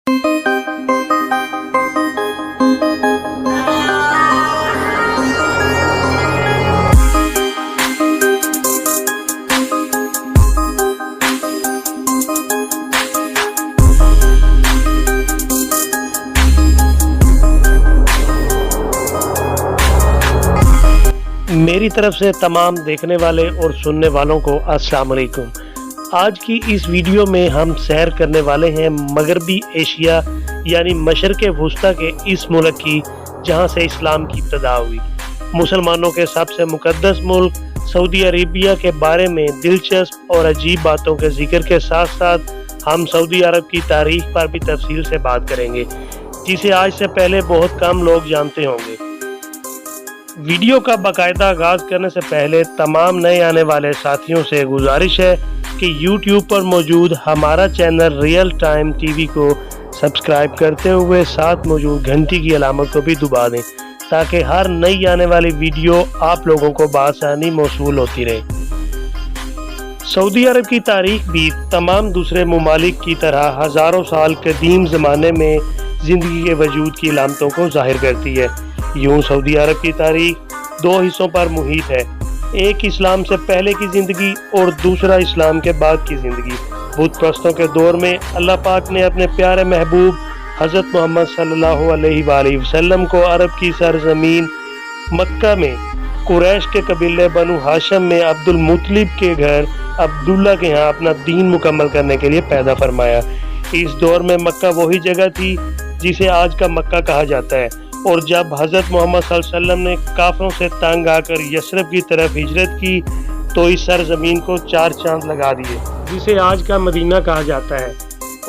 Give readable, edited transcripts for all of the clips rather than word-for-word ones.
मेरी तरफ से तमाम देखने वाले और सुनने वालों को अस्सलाम वालेकुम। आज की इस वीडियो में हम सैर करने वाले हैं मगरबी एशिया यानी मशरक़ वुस्ता के इस मुल्क की जहां से इस्लाम की इब्तिदा हुई। मुसलमानों के सबसे मुक़द्दस मुल्क सऊदी अरेबिया के बारे में दिलचस्प और अजीब बातों के जिक्र के साथ साथ हम सऊदी अरब की तारीख पर भी तफसील से बात करेंगे, जिसे आज से पहले बहुत कम लोग जानते होंगे। वीडियो का बाकायदा आगाज करने से पहले तमाम नए आने वाले साथियों से गुजारिश है कि YouTube पर मौजूद हमारा चैनल रियल टाइम टीवी को सब्सक्राइब करते हुए साथ मौजूद घंटी की अलामत को भी दबा दें, ताकि हर नई आने वाली वीडियो आप लोगों को बआसानी मौसूल होती रहे। सऊदी अरब की तारीख भी तमाम दूसरे ममालिक की तरह हज़ारों साल कदीम ज़माने में ज़िंदगी के वजूद की अलामतों को ज़ाहिर करती है। यूं सऊदी अरब की तारीख दो हिस्सों पर मुहित है, एक इस्लाम से पहले की ज़िंदगी और दूसरा इस्लाम के बाद की ज़िंदगी। बुत परस्तों के दौर में अल्लाह पाक ने अपने प्यारे महबूब हज़रत मोहम्मद सल्लल्लाहु अलैहि वसल्लम को अरब की सरजमीन मक्का में कुरैश के कबीले बनु हाशिम में अब्दुल मुत्तलिब के घर अब्दुल्ला के यहाँ अपना दीन मुकम्मल करने के लिए पैदा फरमाया। इस दौर में मक्का वही जगह थी जिसे आज का मक्का कहा जाता है, और जब हज़रत मोहम्मद सल्लल्लाहु अलैहि वसल्लम ने काफिरों से तंग आकर यसरब की तरफ हिजरत की तो इस सरजमीन को चार चांद लगा दिए, जिसे आज का मदीना कहा जाता है,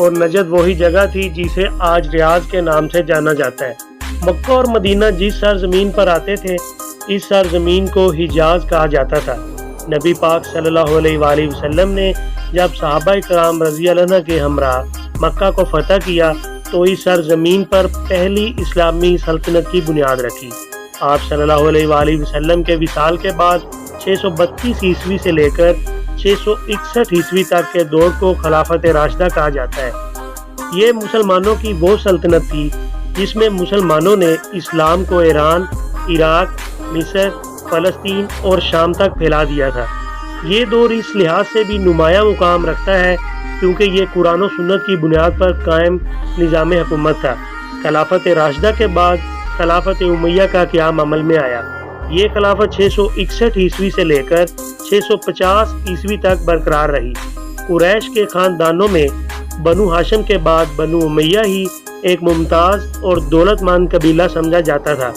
और नजद वही जगह थी जिसे आज रियाज के नाम से जाना जाता है। मक्का और मदीना जिस सरजमीन पर आते थे, इस सरजमीन को हिजाज कहा जाता था। नबी पाक सल्लल्लाहु अलैहि वसल्लम ने जब सहाबा किराम रज़ी अल्लाह अन्हुम के हमरा मक्का को फतह किया तो इस सरजमीन पर पहली इस्लामी सल्तनत की बुनियाद रखी। आप सल्लल्लाहु अलैहि वसल्लम के विसाल के बाद 632 ईस्वी से लेकर 661 ईस्वी तक के दौर को खिलाफत राशिदा कहा जाता है। ये मुसलमानों की वो सल्तनत थी जिसमें मुसलमानों ने इस्लाम को ईरान, इराक, मिस्र, फ़लस्तीन और शाम तक फैला दिया था। ये दौर इस लिहाज से भी नुमाया मुकाम रखता है क्योंकि ये कुरान और सुन्नत की बुनियाद पर कायम निज़ाम हुकूमत था। खिलाफत राशिदा के बाद खिलाफत उमैया का क़याम अमल में आया। ये खिलाफत 661 ईस्वी से लेकर 650 ईस्वी तक बरकरार रही। कुरैश के ख़ानदानों में बनु हाशिम के बाद बनु उमैया ही एक मुमताज़ और दौलतमंद कबीला समझा जाता था,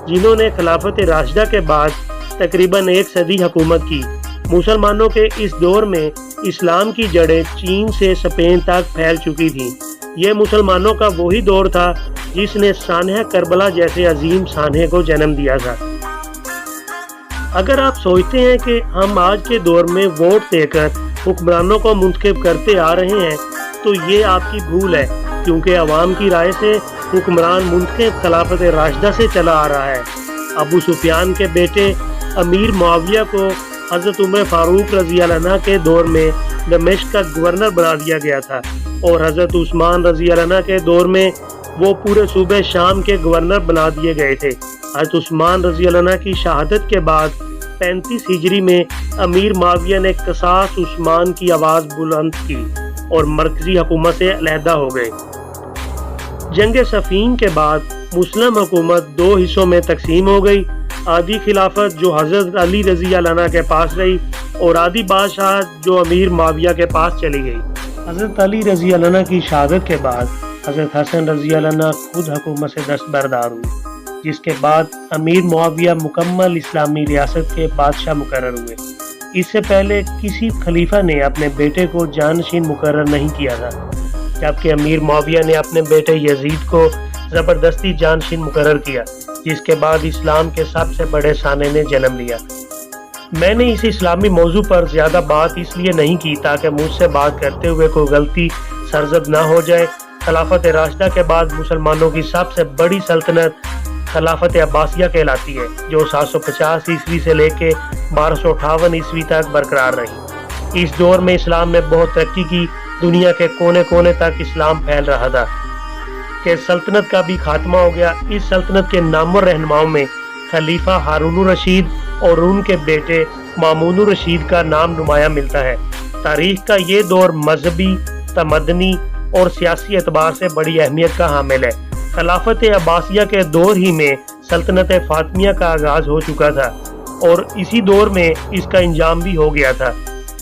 जिन्होंने खिलाफत राशिदा के बाद तकरीबन एक सदी हुकूमत की। मुसलमानों के इस दौर में इस्लाम की जड़ें चीन से स्पेन तक फैल चुकी थीं। यह मुसलमानों का वही दौर था जिसने सानह करबला जैसे अजीम सानहे को जन्म दिया था। अगर आप सोचते हैं कि हम आज के दौर में वोट देकर हुक्मरानों को मुंतखब करते आ रहे हैं, तो ये आपकी भूल है, क्योंकि अवाम की राय से हुक्मरान मुंतखब खिलाफत राशिदा से चला आ रहा है। अबू सुफियान के बेटे अमीर मुआविया को हज़रत उमर फारूक रज़ी अल्लाह अन्हु के दौर में दमिश्क का गवर्नर बना दिया गया था, और हज़रत उस्मान रज़ी अल्लाह अन्हु के दौर में वो पूरे सूबे शाम के गवर्नर बना दिए गए थे। हज़रत उस्मान रज़ी अल्लाह अन्हु की शहादत के बाद 35 हिजरी में अमीर मुआविया ने क़सास उस्मान की आवाज़ बुलंद की और मरकज़ी हुकूमत से अलहदा हो गए। जंग सफ़ीन के बाद मुस्लिम हुकूमत दो हिस्सों में तकसीम हो गई। आधी खिलाफत जो हज़रत अली रज़ी अल्लाह अन्हु के पास रही, और आधी बादशाह जो अमीर मुआविया के पास चली गई। हज़रत अली रज़ी अल्लाह अन्हु की शहादत के बाद हज़रत हसन रज़ी अल्लाह अन्हु खुद हुकूमत से दस्तबरदार हुए, जिसके बाद अमीर मुआविया मुकम्मल इस्लामी रियासत के बादशाह मुकर्रर हुए। इससे पहले किसी खलीफा ने अपने बेटे को जानशीन मुकर्रर नहीं किया था, जबकि अमीर मुआविया ने अपने बेटे यजीद को ज़बरदस्ती जानशीन मुकर्रर किया, जिसके बाद इस्लाम के सबसे बड़े साने ने जन्म लिया। मैंने इस इस्लामी मौजू पर ज़्यादा बात इसलिए नहीं की ताकि मुझसे बात करते हुए कोई गलती सरजद ना हो जाए। खिलाफत राशिदा के बाद मुसलमानों की सबसे बड़ी सल्तनत खिलाफत अब्बासिया कहलाती है, जो 750 ईस्वी से लेकर 1258 ईस्वी तक बरकरार रही। इस दौर में इस्लाम ने बहुत तरक्की की, दुनिया के कोने कोने तक इस्लाम फैल रहा था। کہ سلطنت کا بھی خاتمہ ہو گیا۔ اس سلطنت کے نامور رہنماؤں میں خلیفہ ہارون الرشید اور ان کے بیٹے مامون الرشید کا نام نمایاں ملتا ہے۔ تاریخ کا یہ دور مذہبی، تمدنی اور سیاسی اعتبار سے بڑی اہمیت کا حامل ہے۔ خلافت عباسیہ کے دور ہی میں سلطنت فاطمیہ کا آغاز ہو چکا تھا اور اسی دور میں اس کا انجام بھی ہو گیا تھا۔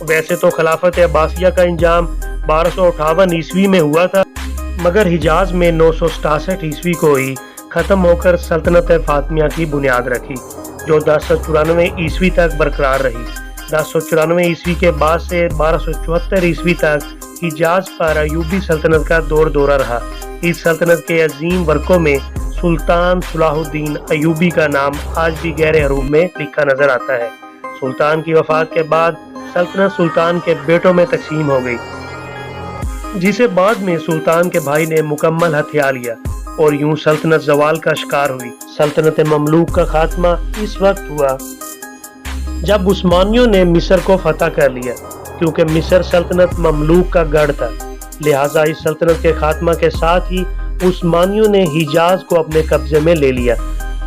ویسے تو خلافت عباسیہ کا انجام 1258 عیسوی میں ہوا تھا، مگر حجاز میں 967 عیسوی کو ہی ختم ہو کر سلطنت فاطمیہ کی بنیاد رکھی، جو 1094 عیسوی تک برقرار رہی۔ 1094 عیسوی کے بعد سے 1274 عیسوی تک حجاز پر ایوبی سلطنت کا دورہ رہا۔ اس سلطنت کے عظیم ورقوں میں سلطان صلاح الدین ایوبی کا نام آج بھی گہرے حروف میں لکھا نظر آتا ہے۔ سلطان کی وفات کے بعد سلطنت سلطان کے بیٹوں میں تقسیم ہو گئی، جسے بعد میں سلطان کے بھائی نے مکمل ہتھیا لیا اور یوں سلطنت زوال کا شکار ہوئی۔ سلطنت مملوک کا خاتمہ اس وقت ہوا جب عثمانیوں نے مصر کو فتح کر لیا، کیونکہ مصر سلطنت مملوک کا گڑھ تھا، لہٰذا اس سلطنت کے خاتمہ کے ساتھ ہی عثمانیوں نے حجاز کو اپنے قبضے میں لے لیا۔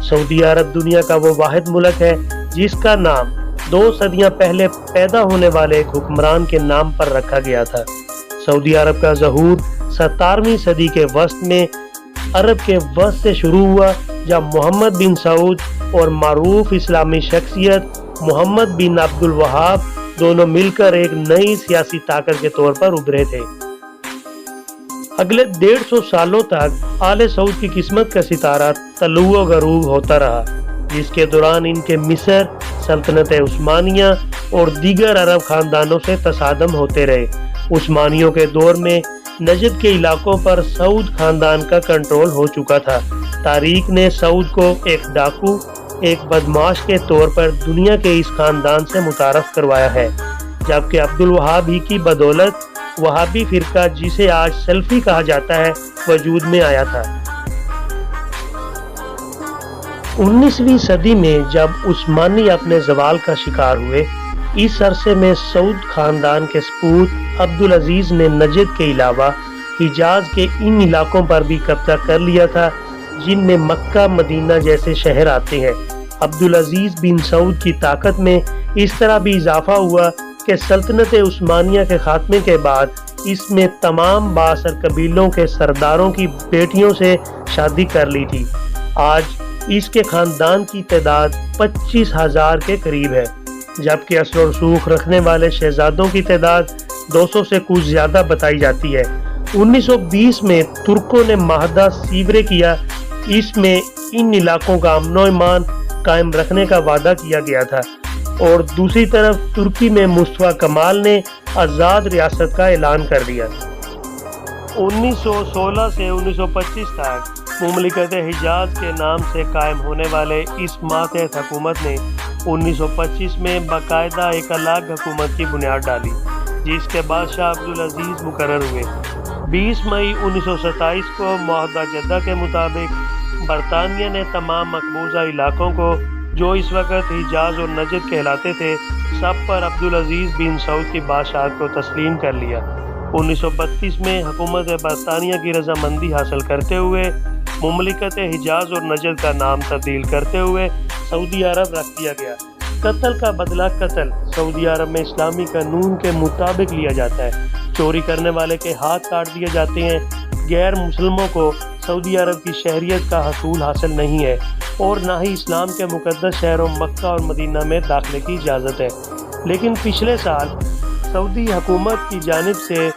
سعودی عرب دنیا کا وہ واحد ملک ہے جس کا نام 2 صدیاں پہلے پیدا ہونے والے ایک حکمران کے نام پر رکھا گیا تھا۔ سعودی عرب کا ظہور 17ویں صدی کے وسط میں عرب کے وسط سے شروع ہوا، جب محمد بن سعود اور معروف اسلامی شخصیت محمد بن عبد الوہاب دونوں مل کر ایک نئی سیاسی طاقت کے طور پر ابھرے تھے۔ اگلے 150 سالوں تک آل سعود کی قسمت کا ستارہ طلوع و غروب ہوتا رہا، جس کے دوران ان کے مصر، سلطنت عثمانیہ اور دیگر عرب خاندانوں سے تصادم ہوتے رہے۔ عثمانیوں کے دور میں نجد کے علاقوں پر سعود خاندان کا کنٹرول ہو چکا تھا۔ تاریخ نے سعود کو ایک ڈاکو، ایک بدمعاش کے طور پر دنیا کے اس خاندان سے متعارف کروایا ہے، جبکہ عبد الوہاب ہی کی بدولت وہابی فرقہ، جسے آج سلفی کہا جاتا ہے، وجود میں آیا تھا۔ 19ویں صدی میں جب عثمانی اپنے زوال کا شکار ہوئے، اس عرصے میں سعود خاندان کے سپوت عبدالعزیز نے نجد کے علاوہ حجاز کے ان علاقوں پر بھی قبضہ کر لیا تھا جن میں مکہ، مدینہ جیسے شہر آتے ہیں۔ عبدالعزیز بن سعود کی طاقت میں اس طرح بھی اضافہ ہوا کہ سلطنت عثمانیہ کے خاتمے کے بعد اس میں تمام بااثر قبیلوں کے سرداروں کی بیٹیوں سے شادی کر لی تھی۔ آج اس کے خاندان کی تعداد 25,000 کے قریب ہے، جبکہ اثر و رسوخ رکھنے والے شہزادوں کی تعداد 200 سے کچھ زیادہ بتائی جاتی ہے۔ 1920 میں ترکوں نے معاہدہ سیورے کیا، اس میں ان علاقوں کا امن و امان قائم رکھنے کا وعدہ کیا گیا تھا، اور دوسری طرف ترکی میں مصطفیٰ کمال نے آزاد ریاست کا اعلان کر دیا۔ 1916 سے 1925 تک مملکت حجاز کے نام سے قائم ہونے والے اس ماتحت حکومت نے 1925 میں باقاعدہ ایک الگ حکومت کی بنیاد ڈالی، جس کے بعد شاہ عبدالعزیز مقرر ہوئے۔ 20 مئی 1927 کو معاہدہ جدہ کے مطابق برطانیہ نے تمام مقبوضہ علاقوں کو، جو اس وقت حجاز اور نجد کہلاتے تھے، سب پر عبدالعزیز بن سعود کی بادشاہت کو تسلیم کر لیا۔ 1932 میں حکومت برطانیہ کی رضامندی حاصل کرتے ہوئے مملکت حجاز اور نجد کا نام تبدیل کرتے ہوئے سعودی عرب رکھ دیا گیا۔ قتل کا بدلہ قتل سعودی عرب میں اسلامی قانون کے مطابق لیا جاتا ہے۔ چوری کرنے والے کے ہاتھ کاٹ دیے جاتے ہیں۔ غیر مسلموں کو سعودی عرب کی شہریت کا حصول حاصل نہیں ہے، اور نہ ہی اسلام کے مقدس شہروں مکہ اور مدینہ میں داخلے کی اجازت ہے۔ لیکن پچھلے سال سعودی حکومت کی جانب سے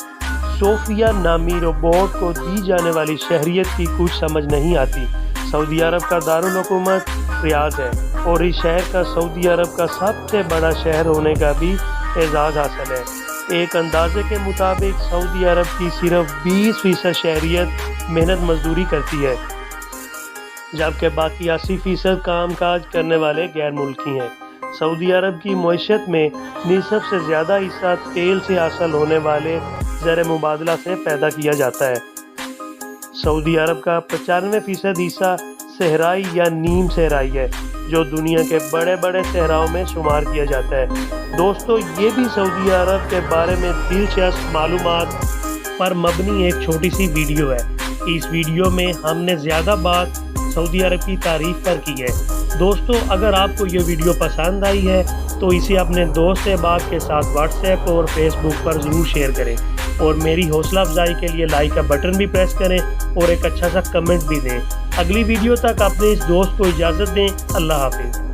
صوفیہ نامی روبوٹ کو دی جانے والی شہریت کی کچھ سمجھ نہیں آتی۔ سعودی عرب کا دارالحکومت ریاض ہے، اور اس شہر کا سعودی عرب کا سب سے بڑا شہر ہونے کا بھی اعزاز حاصل ہے۔ ایک اندازے کے مطابق سعودی عرب کی صرف 20% شہریت محنت مزدوری کرتی ہے، جبکہ باقی 80% کام کاج کرنے والے غیر ملکی ہیں۔ سعودی عرب کی معیشت میں نصف سے زیادہ حصہ تیل سے حاصل ہونے والے زر مبادلہ سے پیدا کیا جاتا ہے۔ سعودی عرب کا 95% حصہ صحرائی یا نیم صحرائی ہے، جو دنیا کے بڑے بڑے صحراؤں میں شمار کیا جاتا ہے۔ دوستو، یہ بھی سعودی عرب کے بارے میں دلچسپ معلومات پر مبنی ایک چھوٹی سی ویڈیو ہے۔ इस वीडियो में हमने ज़्यादा बात सऊदी अरब की तारीफ पर की है। दोस्तों, अगर आपको ये वीडियो पसंद आई है तो इसे अपने दोस्त अहबाब के साथ व्हाट्सएप और फेसबुक पर ज़रूर शेयर करें और मेरी हौसला अफजाई के लिए लाइक का बटन भी प्रेस करें और एक अच्छा सा कमेंट भी दें। अगली वीडियो तक अपने इस दोस्त को इजाज़त दें। अल्लाह हाफिज़।